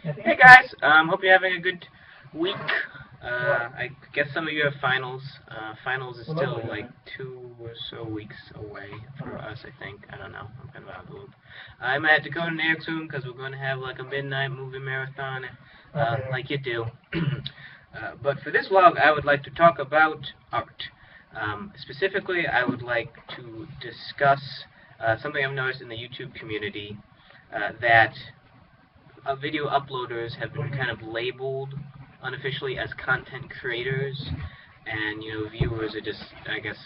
Hey guys, hope you're having a good week. I guess some of you have finals. Finals is still like 2 or so weeks away for us, I think. I don't know. I'm kind of out of the loop. I might have to go to New York soon because we're going to have like a midnight movie marathon, like you do. But for this vlog, I would like to talk about art. Specifically, I would like to discuss something I've noticed in the YouTube community that video uploaders have been kind of labeled unofficially as content creators, and viewers are just, I guess,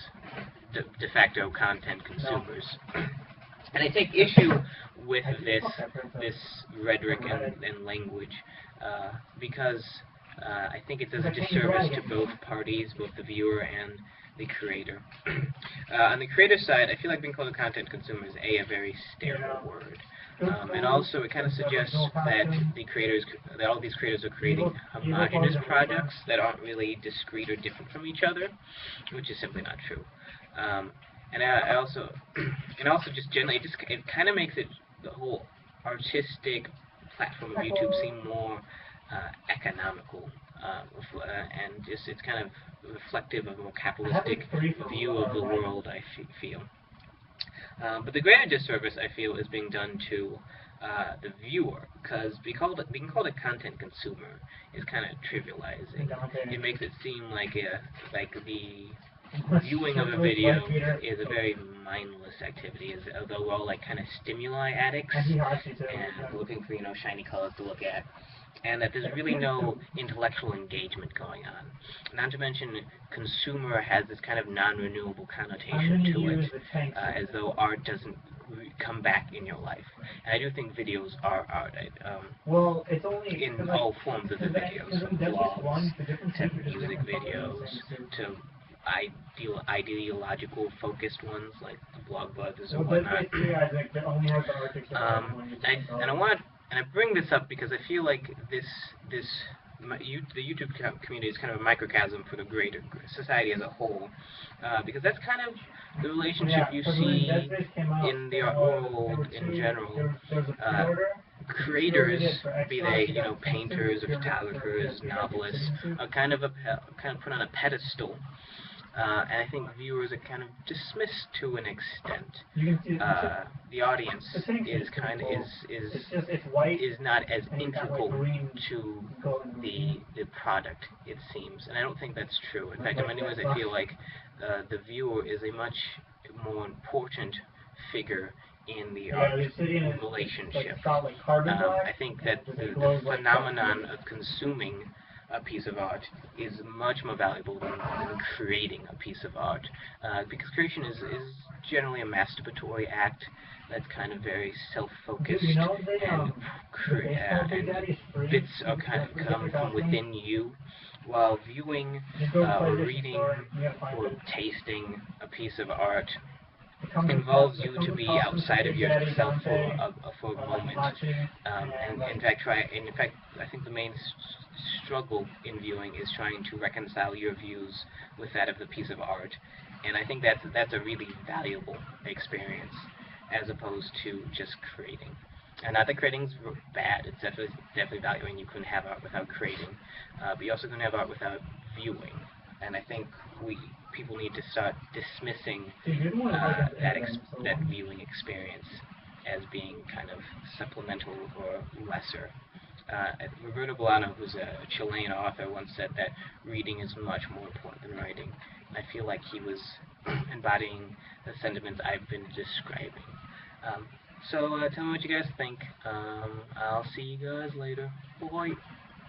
de facto content consumers. And I take issue with this rhetoric and language because I think it does a disservice to both parties, both the viewer and the creator. On the creator side, I feel like being called a content consumer is a very sterile word. And also, it kind of suggests that all these creators are creating homogeneous projects that aren't really discrete or different from each other, which is simply not true. And also just generally, it kind of makes the whole artistic platform of YouTube seem more economical, and it's kind of reflective of a more capitalistic view of the world, I feel. But the greater disservice, I feel, is being done to the viewer, because being called a content consumer is kind of trivializing. It makes it seem like the viewing of a video is a very mindless activity, although we're all like kind of stimuli addicts and looking for shiny colors to look at, and that there's really no intellectual engagement going on. Not to mention, consumer has this kind of non-renewable connotation to it, as though art doesn't come back in your life. And I do think videos are art. In all forms of the videos, from vlogs to music videos to ideological focused ones like the Vlogbuzz or whatnot. And I bring this up because I feel like the YouTube community is kind of a microcosm for the greater society as a whole, because that's kind of the relationship you see in the art world in general. Creators, be they painters or photographers, novelists, are kind of put on a pedestal. And I think viewers are kind of dismissed to an extent. The audience is not as integral to the product, it seems, and I don't think that's true. In fact, in many ways, I feel like the viewer is a much more important figure in the art relationship. I think that the phenomenon of consuming a piece of art is much more valuable than creating a piece of art, because creation is generally a masturbatory act that's kind of very self-focused, and bits are kind of come from within you, while viewing or reading or tasting a piece of art involves you to be outside of yourself for a moment, and in fact, I think the main struggle in viewing is trying to reconcile your views with that of the piece of art, and I think that's a really valuable experience, as opposed to just creating. And not that creating's bad; it's definitely valuable. You couldn't have art without creating, but you also couldn't have art without viewing. And I think people need to start dismissing that viewing experience as being kind of supplemental or lesser. Roberto Bolaño, who's a Chilean author, once said that reading is much more important than writing. And I feel like he was embodying the sentiments I've been describing. So tell me what you guys think. I'll see you guys later. Bye.